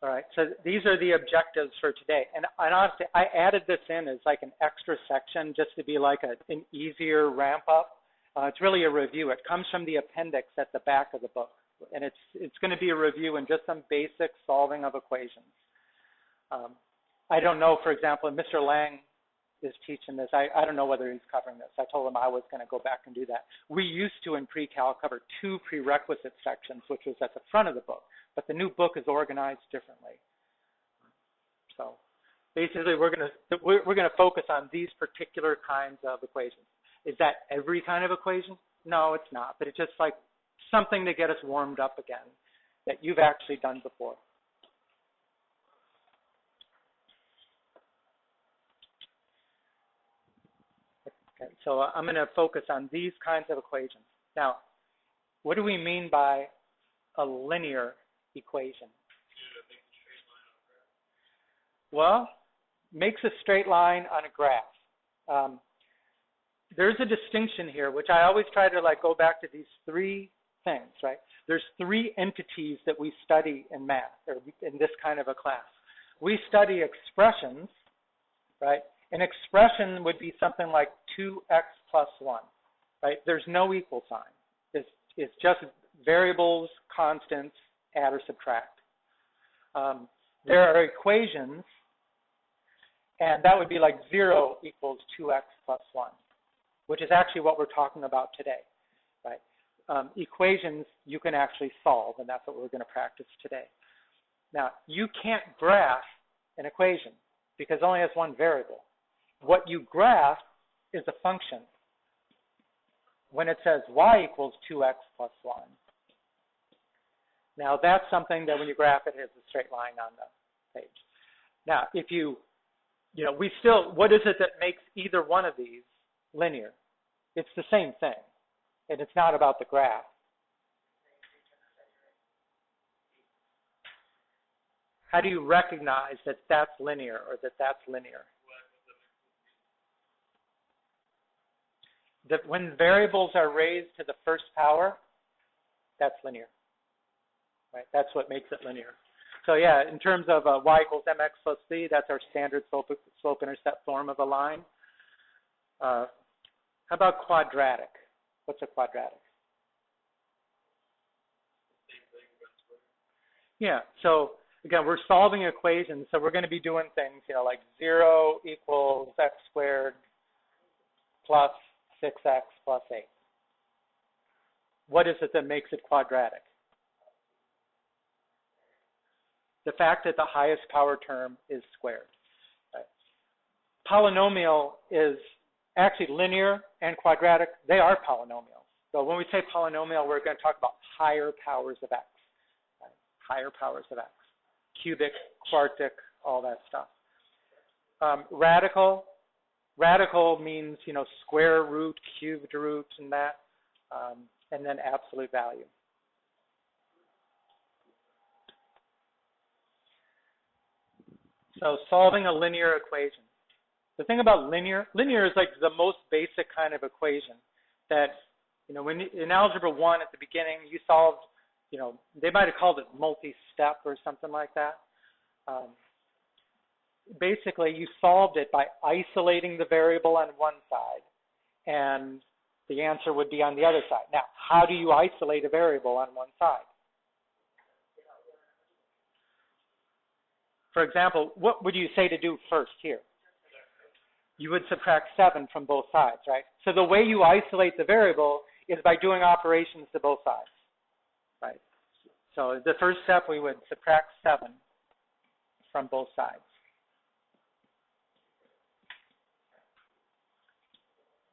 All right, so these are the objectives for today. And honestly, I added this in as like an extra section just to be like an easier ramp up. It's really a review. It comes from the appendix at the back of the book. And it's going to be a review in just some basic solving of equations. I don't know, for example, if Mr. Lang is teaching this. I don't know whether he's covering this. I told him I was going to go back and do that. We used to, in pre-cal, cover 2 prerequisite sections, which was at the front of the book. But the new book is organized differently. So basically, we're going to focus on these particular kinds of equations. Is that every kind of equation? No, it's not. But it's just like something to get us warmed up again that you've actually done before. Okay, so I'm going to focus on these kinds of equations. Now, what do we mean by a linear equation? Well, makes a straight line on a graph. There's a distinction here, which I always try to like go back to these 3 things, right? There's 3 entities that we study in math, or in this kind of a class. We study expressions, right? An expression would be something like 2x plus 1, right? There's no equal sign. It's just variables, constants, add or subtract. There are equations, and that would be like 0 equals 2x plus 1, which is actually what we're talking about today, right? Equations you can actually solve, and that's what we're going to practice today. Now, you can't graph an equation because it only has 1 variable. What you graph is a function. When it says y equals 2x plus 1, now that's something that when you graph it, it's a straight line on the page. Now, if what is it that makes either one of these linear? It's the same thing, and it's not about the graph. How do you recognize that that's linear or that that's linear? That when variables are raised to the first power, that's linear, right? That's what makes it linear. So yeah, in terms of y equals mx plus c, that's our standard slope-intercept form of a line. How about quadratic? What's a quadratic? Yeah, so again, we're solving equations, so we're going to be doing things, like 0 equals x squared plus 6x plus 8. What is it that makes it quadratic? The fact that the highest power term is squared. Right? Polynomial is actually linear and quadratic. They are polynomials. So when we say polynomial, we're going to talk about higher powers of x. Right? Higher powers of x. Cubic, quartic, all that stuff. Radical means, square root, cubed root, and that, and then absolute value. So solving a linear equation. The thing about linear is like the most basic kind of equation that, when in Algebra 1 at the beginning, you solved, they might have called it multi-step or something like that. Basically, you solved it by isolating the variable on one side, and the answer would be on the other side. Now, how do you isolate a variable on one side? For example, what would you say to do first here? You would subtract 7 from both sides, right? So the way you isolate the variable is by doing operations to both sides, right? So the first step, we would subtract 7 from both sides.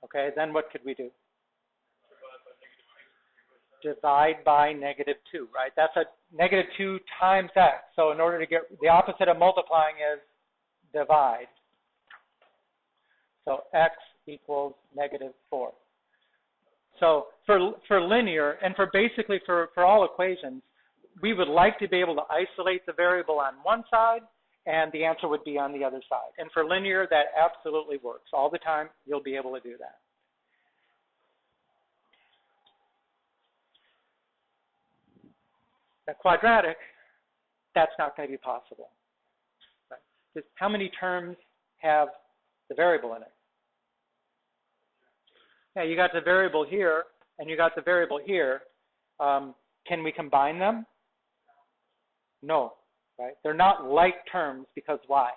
Okay, then what could we do? Divide by -2, right? That's a -2 times x. So in order to get the opposite of multiplying is divide. So x equals -4. So for linear and for basically for all equations, we would like to be able to isolate the variable on one side and the answer would be on the other side. And for linear, that absolutely works. All the time, you'll be able to do that. The quadratic, that's not going to be possible. Right? Just how many terms have the variable in it? Yeah, you got the variable here, and you got the variable here. Can we combine them? No, right? They're not like terms because why?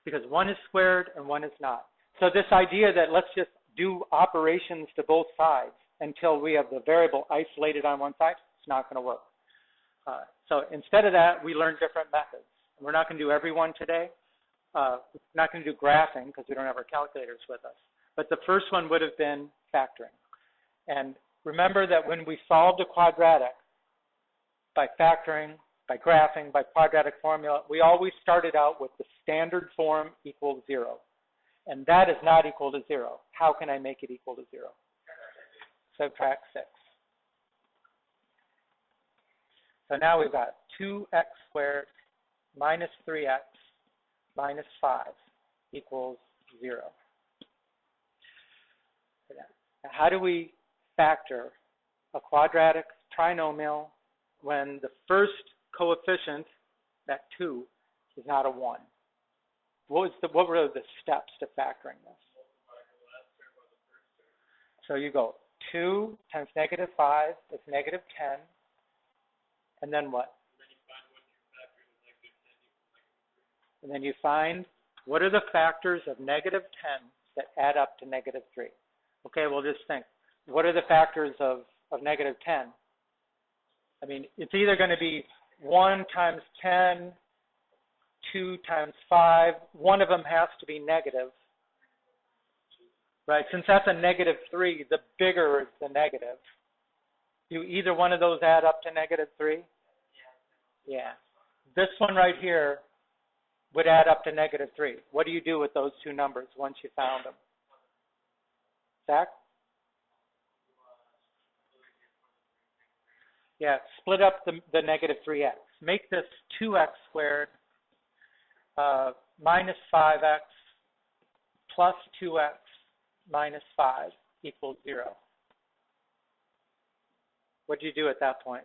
Because one is squared and one is not. So this idea that let's just do operations to both sides until we have the variable isolated on one side, it's not going to work. So instead of that, we learn different methods. We're not going to do every one today. We're not going to do graphing because we don't have our calculators with us. But the first one would have been factoring. And remember that when we solved a quadratic by factoring, by graphing, by quadratic formula, we always started out with the standard form equals 0. And that is not equal to 0. How can I make it equal to 0? Subtract 6. So now we've got 2x squared minus 3x minus 5 equals 0. Now, how do we factor a quadratic trinomial when the first coefficient, that 2, is not a 1? What were the steps to factoring this? So you go 2 times negative 5 is negative 10. And then what? And then you find what are the factors of negative 10 that add up to negative 3. Okay, well, just think. What are the factors of negative 10? I mean, it's either going to be 1 times 10, 2 times 5. One of them has to be negative. Right? Since that's a negative 3, the bigger is the negative. Do either one of those add up to negative 3? Yeah. This one right here would add up to negative 3. What do you do with those two numbers once you found them? Zach? Yeah, split up the negative 3x. Make this 2x squared minus 5x plus 2x minus 5 equals 0. What do you do at that point?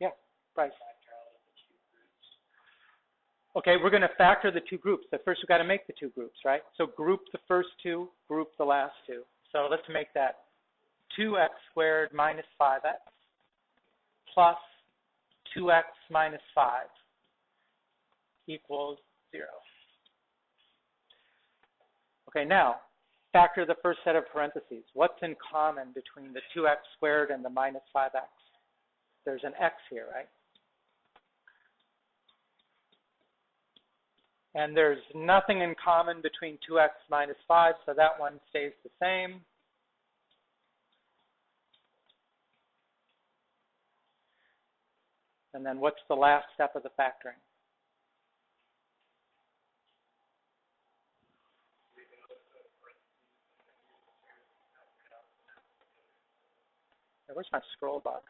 Yeah, right. Okay, we're going to factor the two groups. But first, we've got to make the two groups, right? So group the first two, group the last two. So let's make that 2x squared minus 5x plus 2x minus 5 equals 0. Okay, now, factor the first set of parentheses. What's in common between the 2x squared and the minus 5x? There's an x here, right? And there's nothing in common between 2x minus 5, so that one stays the same. And then what's the last step of the factoring? Where's my scroll bar?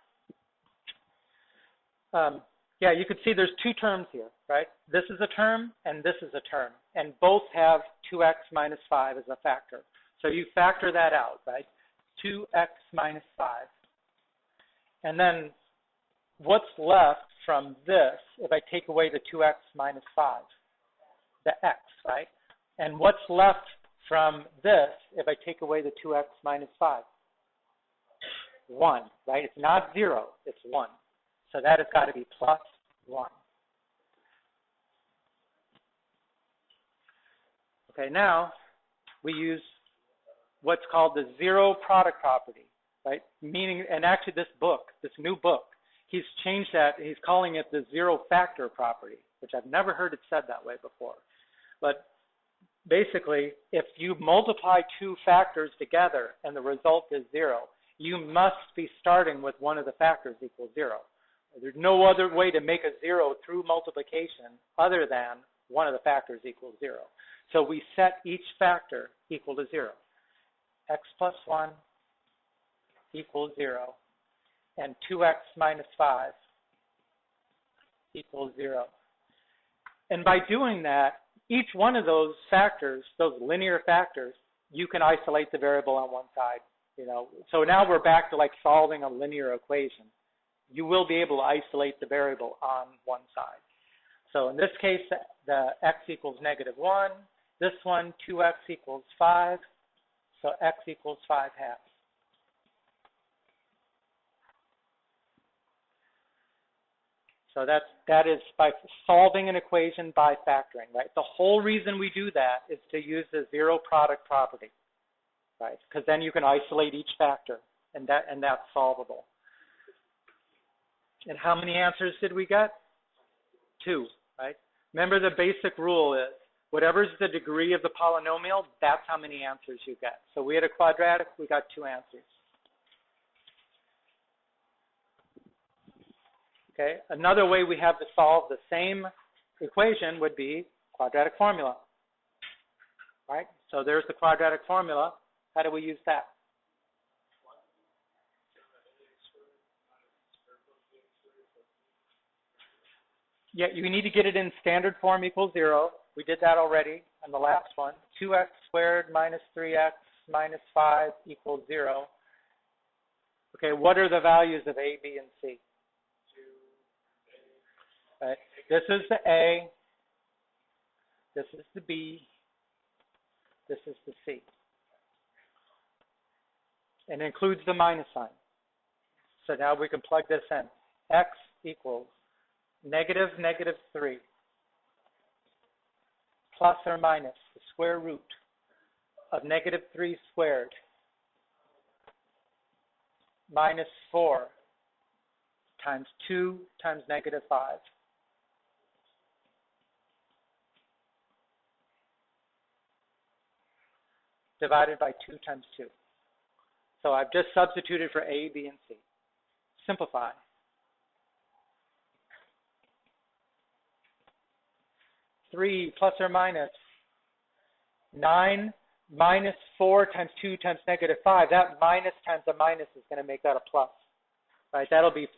Yeah, you can see there's two terms here, right? This is a term and this is a term. And both have 2x minus 5 as a factor. So you factor that out, right? 2x minus 5. And then what's left from this if I take away the 2x minus 5? The x, right? And what's left from this if I take away the 2x minus 5? 1, right? It's not 0, it's 1. So that has got to be plus 1. Okay, now we use what's called the zero product property, right? Meaning, and actually this book, this new book, he's changed that. He's calling it the zero factor property, which I've never heard it said that way before. But basically, if you multiply two factors together and the result is 0, you must be starting with one of the factors equals 0. There's no other way to make a 0 through multiplication other than one of the factors equals 0. So we set each factor equal to 0. X plus 1 equals 0. And 2x minus 5 equals 0. And by doing that, each one of those factors, those linear factors, you can isolate the variable on one side You know, so now we're back to like solving a linear equation. You will be able to isolate the variable on one side. So in this case, the x equals -1. This one, 2x equals 5. So x equals 5/2. So that is by solving an equation by factoring, right? The whole reason we do that is to use the zero product property, right? Because then you can isolate each factor, and that's solvable. And how many answers did we get? 2, right? Remember, the basic rule is whatever's the degree of the polynomial, that's how many answers you get. So we had a quadratic, we got 2 answers. Okay, another way we have to solve the same equation would be quadratic formula, right? So there's the quadratic formula. How do we use that? Yeah, you need to get it in standard form equals 0. We did that already on the last one. 2x squared minus 3x minus 5 equals 0. Okay, what are the values of A, B, and C? Right. This is the A. This is the B. This is the C. And it includes the minus sign. So now we can plug this in. X equals -3 plus or minus the square root of -3 squared minus 4 times 2 times -5. Divided by 2 times 2. So I've just substituted for A, B, and C. Simplify. Three plus or minus 9 minus 4 times 2 times -5. That minus times a minus is going to make that a plus. Right? That'll be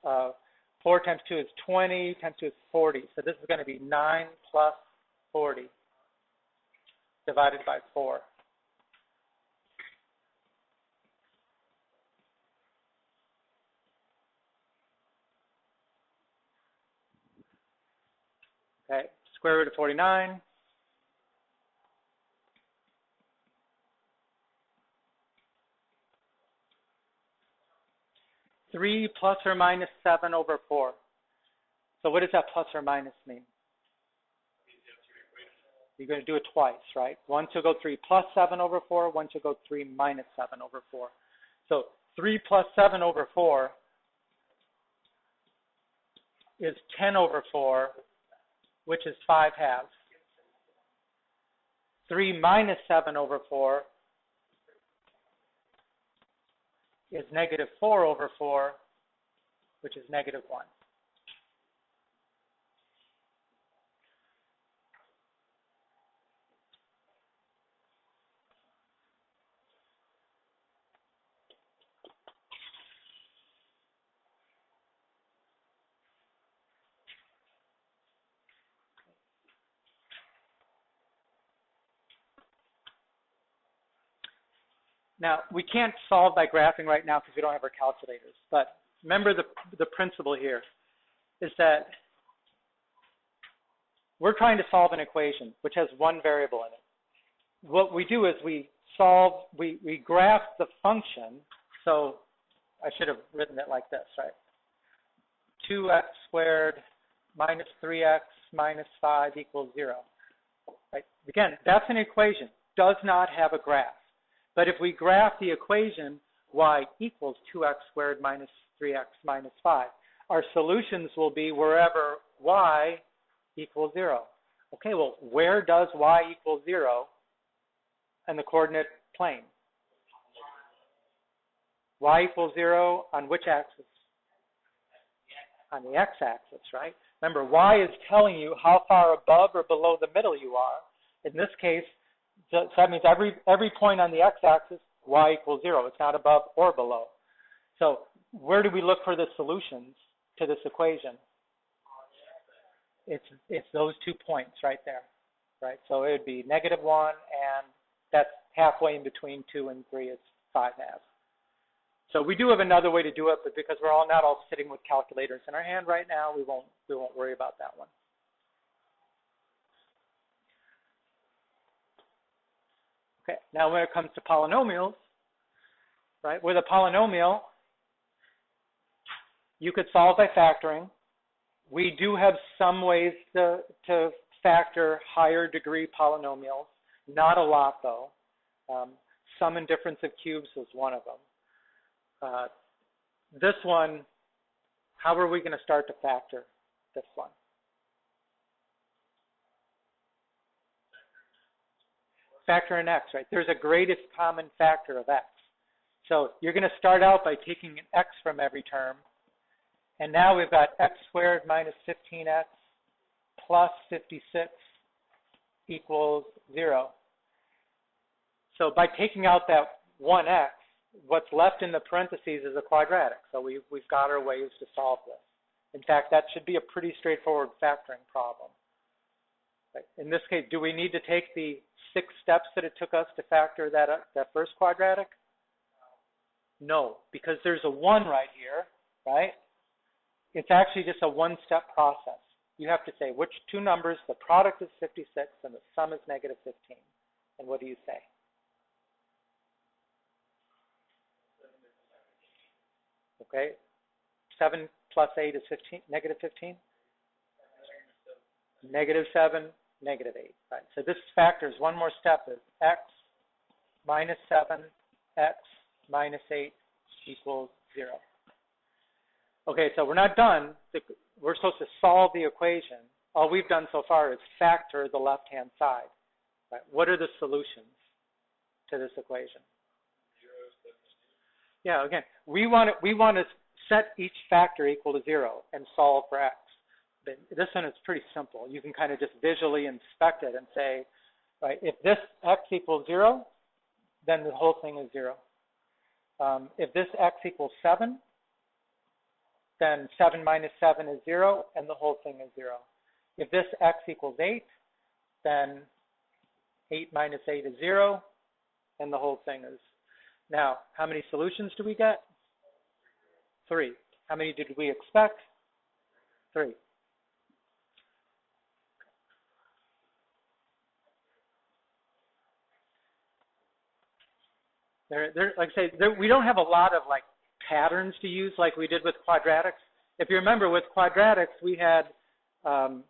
4 times 2 is 20, times 2 is 40. So this is going to be 9 plus 40 divided by 4. Okay, square root of 49. Three plus or minus 7 over 4. So what does that plus or minus mean? You're going to do it twice, right? Once you'll go 3 plus 7 over 4. Once you'll go 3 minus 7 over 4. So 3 plus 7 over 4 is 10 over 4, which is 5/2. 3 minus 7 over 4 is -4 over 4, which is -1. Now, we can't solve by graphing right now because we don't have our calculators. But remember the principle here is that we're trying to solve an equation which has one variable in it. What we do is we graph the function. So I should have written it like this, right? 2x squared minus 3x minus 5 equals 0. Right? Again, that's an equation. Does not have a graph. But if we graph the equation y equals 2x squared minus 3x minus 5, our solutions will be wherever y equals 0. Okay, well, where does y equal 0 in the coordinate plane? Y equals 0 on which axis? On the x-axis, right? Remember, y is telling you how far above or below the middle you are. In this case, so that means every point on the x-axis, y equals 0. It's not above or below. So where do we look for the solutions to this equation? It's those 2 points right there, right? So it would be -1, and that's halfway in between 2 and 3. It's 5 halves. So we do have another way to do it, but because we're all not all sitting with calculators in our hand right now, we won't worry about that one. Okay, now when it comes to polynomials, right, with a polynomial, you could solve by factoring. We do have some ways to factor higher degree polynomials. Not a lot, though. Sum and difference of cubes was one of them. This one, how are we going to start to factor this one? Factor in x, right? There's a greatest common factor of x. So you're going to start out by taking an x from every term. And now we've got x squared minus 15x plus 56 equals 0. So by taking out that 1x, what's left in the parentheses is a quadratic. So we've got our ways to solve this. In fact, that should be a pretty straightforward factoring problem. Right? In this case, do we need to take the 6 steps that it took us to factor that first quadratic? No, because there's a 1 right here, right? It's actually just a one-step process. You have to say which two numbers, the product is 56 and the sum is negative 15. And what do you say? Okay, 7 plus 8 is 15, negative 15? Negative 7, negative 8. Right. So this factors one more step is x minus 7, x minus 8 equals 0. Okay, so we're not done. We're supposed to solve the equation. All we've done so far is factor the left-hand side. Right? What are the solutions to this equation? Yeah, again, we want to set each factor equal to 0 and solve for x. But this one is pretty simple. You can kind of just visually inspect it and say, right, if this x equals 0, then the whole thing is 0. If this x equals 7, then 7 minus 7 is 0, and the whole thing is 0. If this x equals 8, then 8 minus 8 is 0, and the whole thing is. Now, how many solutions do we get? 3. How many did we expect? 3. Like I say, we don't have a lot of like patterns to use like we did with quadratics. If you remember, with quadratics, we had the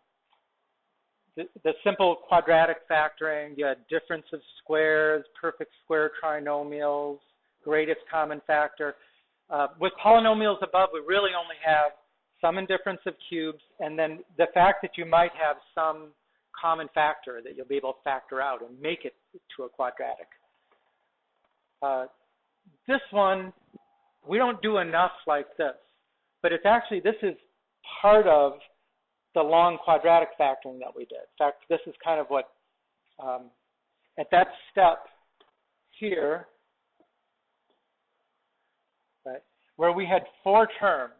simple quadratic factoring. You had difference of squares, perfect square trinomials, greatest common factor. With polynomials above, we really only have sum and difference of cubes, and then the fact that you might have some common factor that you'll be able to factor out and make it to a quadratic. This one, we don't do enough like this, but it's actually, this is part of the long quadratic factoring that we did. In fact, this is kind of what, at that step here, right, where we had 4 terms,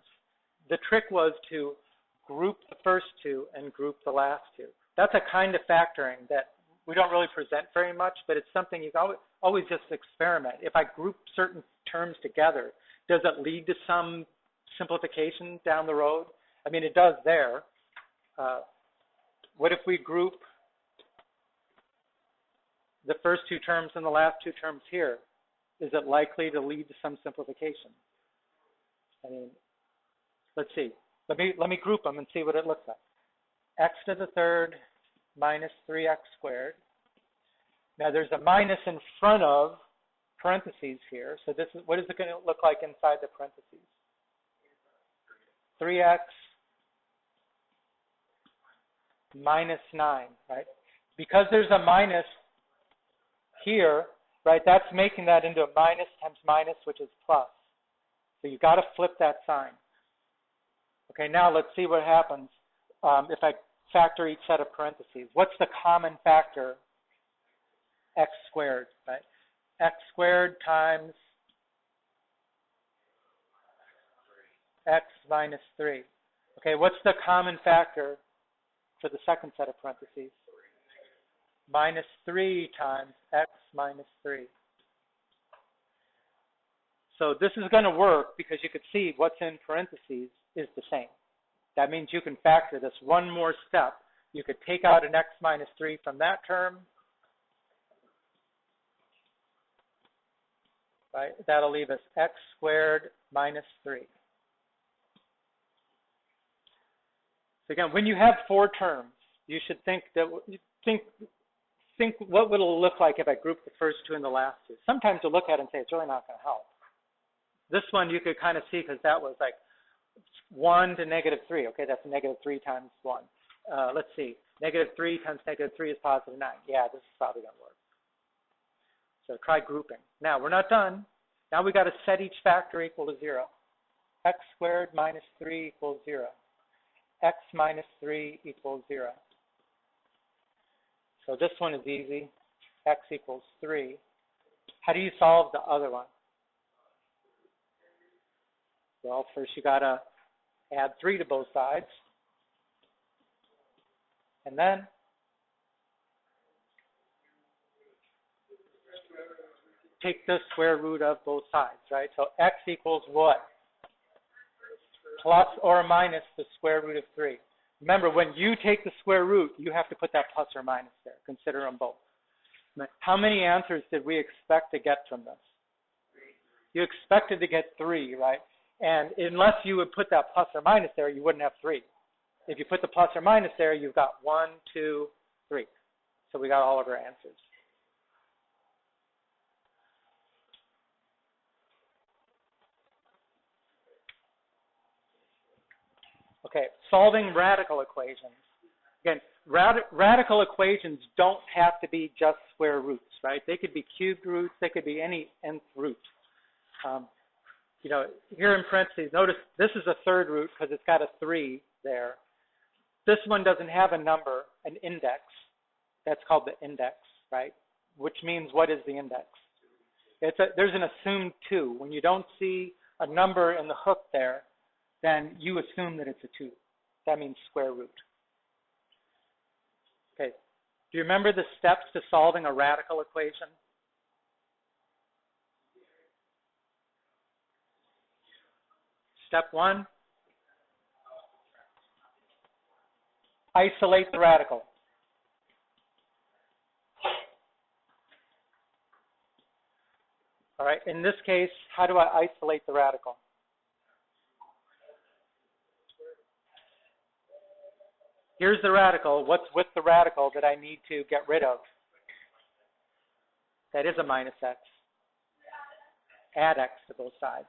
the trick was to group the first 2 and group the last 2. That's a kind of factoring that we don't really present very much, but it's something you can always just experiment. If I group certain terms together, does it lead to some simplification down the road? I mean, it does there. What if we group the first 2 terms and the last 2 terms here? Is it likely to lead to some simplification? I mean, let's see. Let me group them and see what it looks like. X to the third minus 3x squared. Now there's a minus in front of parentheses here. So this is, what is it going to look like inside the parentheses? 3x minus 9, right? Because there's a minus here, right, that's making that into a minus times minus, which is plus. So you've got to flip that sign. Okay, now let's see what happens if I factor each set of parentheses. What's the common factor? X squared, right? X squared times x minus 3. Okay, what's the common factor for the second set of parentheses? Minus 3 times x minus 3. So this is going to work because you could see what's in parentheses is the same. That means you can factor this one more step. You could take out an x minus 3 from that term. Right? That'll leave us x squared minus 3. So again, when you have 4 terms, you should think what would it look like if I grouped the first 2 and the last 2. Sometimes you look at it and say it's really not going to help. This one you could kind of see because that was like 1 to negative 3. Okay, that's negative 3 times 1. Let's see. Negative 3 times negative 3 is positive 9. Yeah, this is probably going to work. So try grouping. Now, we're not done. Now we got to set each factor equal to 0. X squared minus 3 equals 0. X minus 3 equals 0. So this one is easy. X equals 3. How do you solve the other one? Well, first you got to add 3 to both sides. And then take the square root of both sides, right? So x equals what? Plus or minus the square root of 3. Remember, when you take the square root, you have to put that plus or minus there. Consider them both. How many answers did we expect to get from this? You expected to get 3, right? And unless you would put that plus or minus there, you wouldn't have 3. If you put the plus or minus there, you've got 1, 2, 3. So we got all of our answers. Okay, solving radical equations. Again, radical equations don't have to be just square roots, right? They could be cubed roots. They could be any nth root. You know, here in parentheses, notice this is a third root because it's got a 3 there. This one doesn't have a number, an index. That's called the index, right? Which means what is the index? There's an assumed 2. When you don't see a number in the hook there, then you assume that it's a 2. That means square root. Okay. Do you remember the steps to solving a radical equation? Step 1, isolate the radical. All right, in this case, how do I isolate the radical? Here's the radical. What's with the radical that I need to get rid of? That is a minus x. Add x to both sides.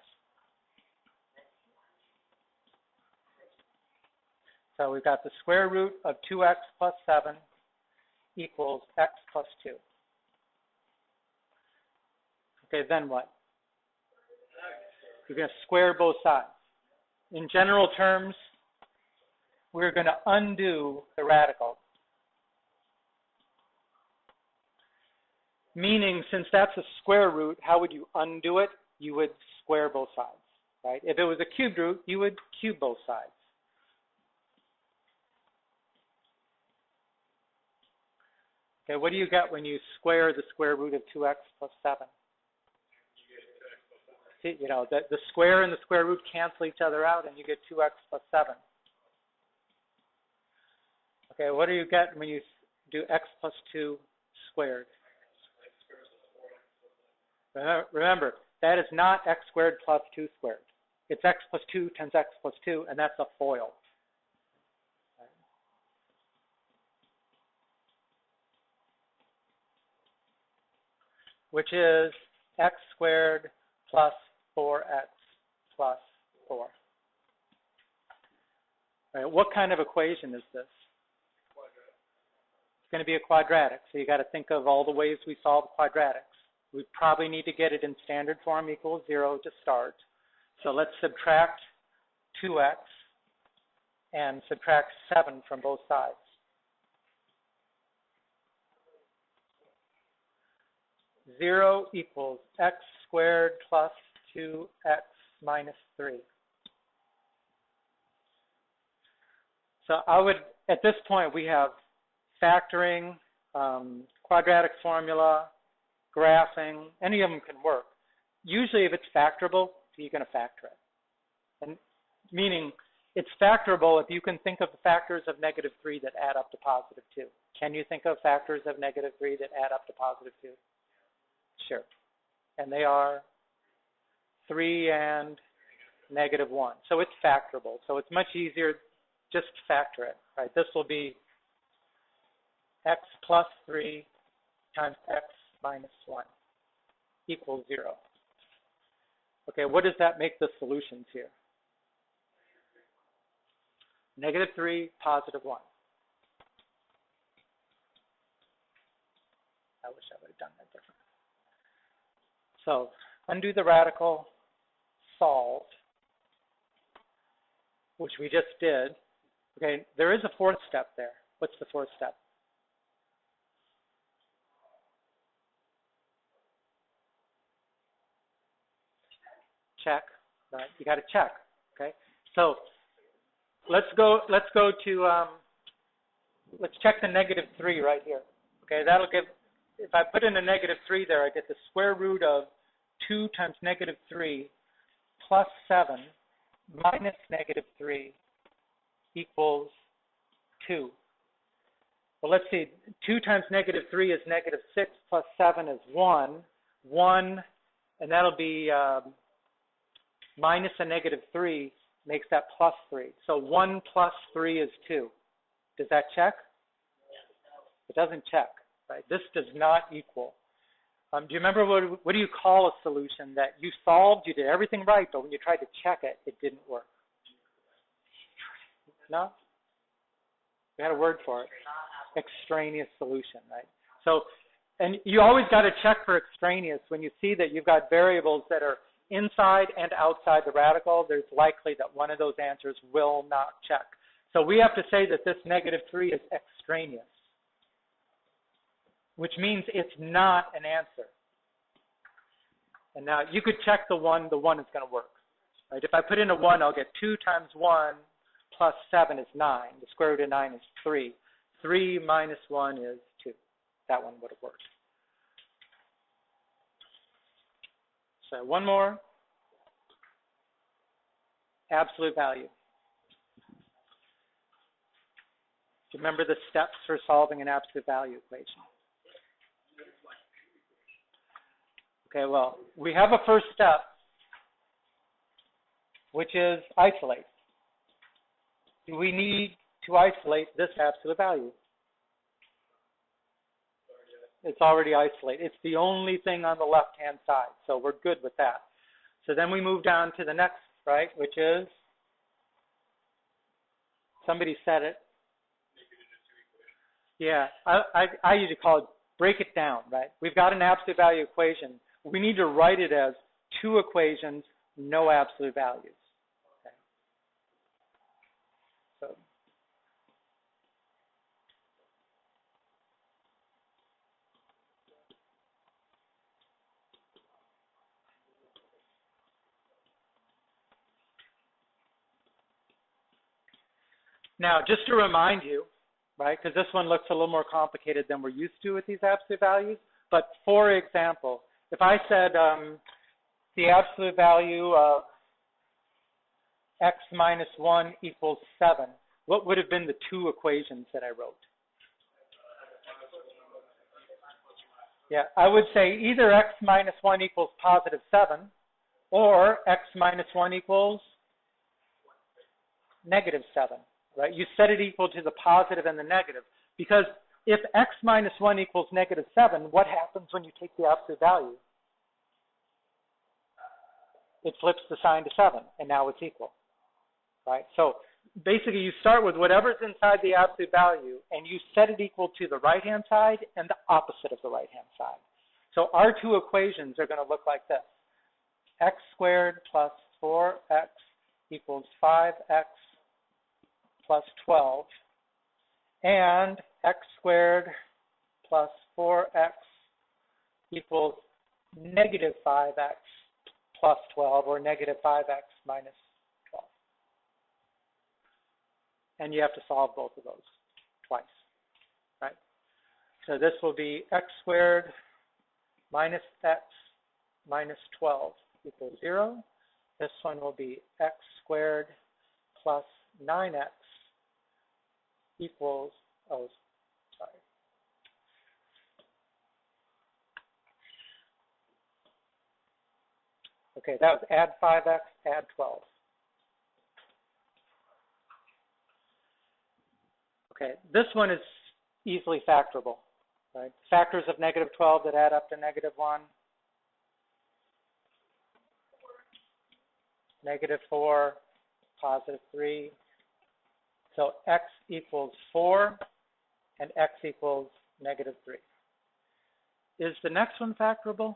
So we've got the square root of 2x plus 7 equals x plus 2. Okay, then what? You're going to square both sides. In general terms, we're going to undo the radical. Meaning, since that's a square root, how would you undo it? You would square both sides, right? If it was a cubed root, you would cube both sides. Okay, what do you get when you square the square root of 2x plus 7? See, you know, the square and the square root cancel each other out, and you get 2x plus 7. Okay, what do you get when you do x plus 2 squared? Remember, that is not x squared plus 2 squared. It's x plus 2 times x plus 2, and that's a FOIL. Which is x squared plus 4x plus 4. All right, what kind of equation is this? It's going to be a quadratic, so you got to think of all the ways we solve quadratics. We probably need to get it in standard form equals 0 to start. So let's subtract 2x and subtract 7 from both sides. Zero equals x squared plus 2x minus 3. So I would, at this point, we have factoring, quadratic formula, graphing, any of them can work. usually if it's factorable, you're going to factor it. And meaning it's factorable if you can think of the factors of -3 that add up to +2. Can you think of factors of -3 that add up to +2? Sure. And they are 3 and -1. So it's factorable. So it's much easier just to factor it, right? This will be x plus 3 times x minus 1 equals 0. Okay, what does that make the solutions here? -3, +1. I wish I would have done that differently. So undo the radical, solve, which we just did. Okay, there is a fourth step there. What's the fourth step? Check, right? You got to check. Okay, so let's go to let's check the -3 right here. Okay, that'll give. If I put in a -3 there, I get the square root of 2 times -3 plus 7 minus -3 equals 2. Well, let's see. 2 times -3 is -6 plus 7 is 1. 1, and that'll be minus a -3 makes that +3. So 1 plus 3 is 2. Does that check? It doesn't check, right? This does not equal. Do you remember what do you call a solution that you solved, you did everything right, but when you tried to check it, it didn't work? No? We had a word for it. Extraneous solution, right? So, and you always got to check for extraneous. When you see that you've got variables that are inside and outside the radical, there's likely that one of those answers will not check. So we have to say that this -3 is extraneous, which means it's not an answer. And now you could check the 1 is going to work. Right? If I put in a 1, I'll get 2 times 1 plus 7 is 9. The square root of 9 is 3. 3 minus 1 is 2. That one would have worked. So one more. Absolute value. Do you remember the steps for solving an absolute value equation? Okay, well, we have a first step, which is isolate. Do we need to isolate this absolute value? It's already isolated. It's the only thing on the left-hand side, so we're good with that. So then we move down to the next, right, which is, somebody said it. Yeah, I usually call it break it down, right? We've got an absolute value equation. We need to write it as 2 equations, no absolute values. Okay. So now, just to remind you, right, because this one looks a little more complicated than we're used to with these absolute values, but for example, if I said the absolute value of x minus 1 equals 7, what would have been the 2 equations that I wrote? Yeah, I would say either x minus 1 equals +7 or x minus 1 equals -7. Right? You set it equal to the positive and the negative. Because if x minus 1 equals -7, what happens when you take the absolute value? It flips the sign to 7, and now it's equal. Right? So basically, you start with whatever's inside the absolute value, and you set it equal to the right-hand side and the opposite of the right-hand side. So our 2 equations are going to look like this. X squared plus 4x equals 5x plus 12, and x squared plus 4x equals -5x plus 12, or -5x minus 12. And you have to solve both of those twice, right? So this will be x squared minus x minus 12 equals 0. This one will be x squared plus 9x equals, oh, sorry. Okay, that was add 5x, add 12. Okay, this one is easily factorable, right? Factors of negative 12 that add up to negative 1. Negative 4, positive 3. So x equals 4 and x equals negative 3. Is the next one factorable?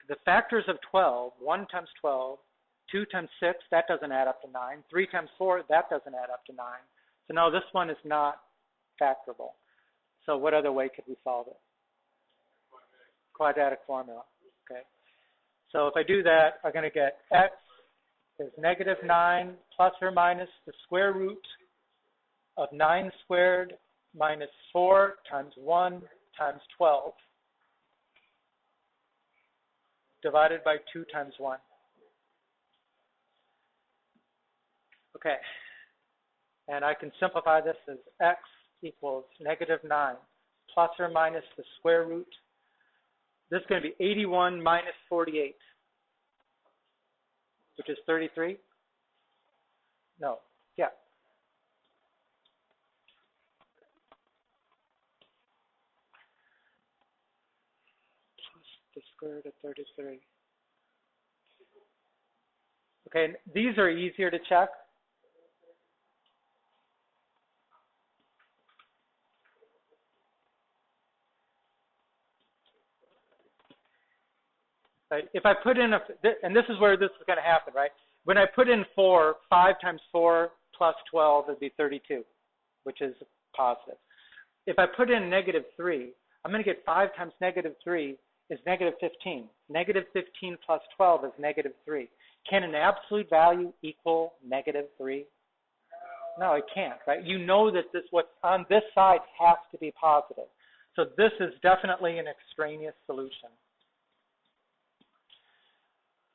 The factors of 12, 1 times 12, 2 times 6, that doesn't add up to 9. 3 times 4, that doesn't add up to 9. So no, this one is not factorable. So what other way could we solve it? Quadratic formula. Okay. So if I do that, I'm going to get x is negative 9 plus or minus the square root of 9 squared minus 4 times 1 times 12 divided by 2 times 1. Okay. And I can simplify this as x equals negative 9 plus or minus the square root. This is going to be 81 minus 48, which is 33. No, yeah. Plus the square root of 33. Okay, these are easier to check. Right? If I put in and this is where this is going to happen, right? When I put in 4, 5 times 4 plus 12 would be 32, which is positive. If I put in negative 3, I'm going to get 5 times negative 3 is negative 15. Negative 15 plus 12 is negative 3. Can an absolute value equal negative 3? No, it can't, right? You know that what's on this side has to be positive. So this is definitely an extraneous solution.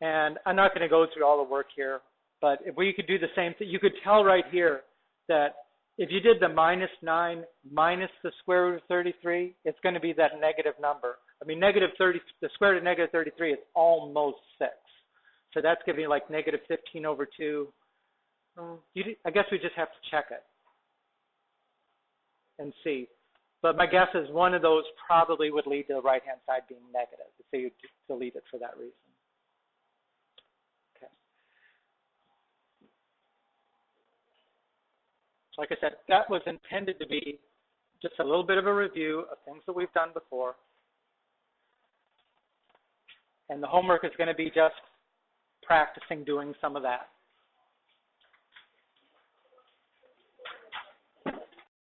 And I'm not going to go through all the work here, but if we could do the same thing, you could tell right here that if you did the minus 9 minus the square root of 33, it's going to be that negative number. I mean, negative 30, the square root of negative 33 is almost 6. So that's going to be like negative 15 over 2. I guess we just have to check it and see. But my guess is one of those probably would lead to the right-hand side being negative. So you delete it for that reason. Like I said, that was intended to be just a little bit of a review of things that we've done before. And the homework is going to be just practicing doing some of that.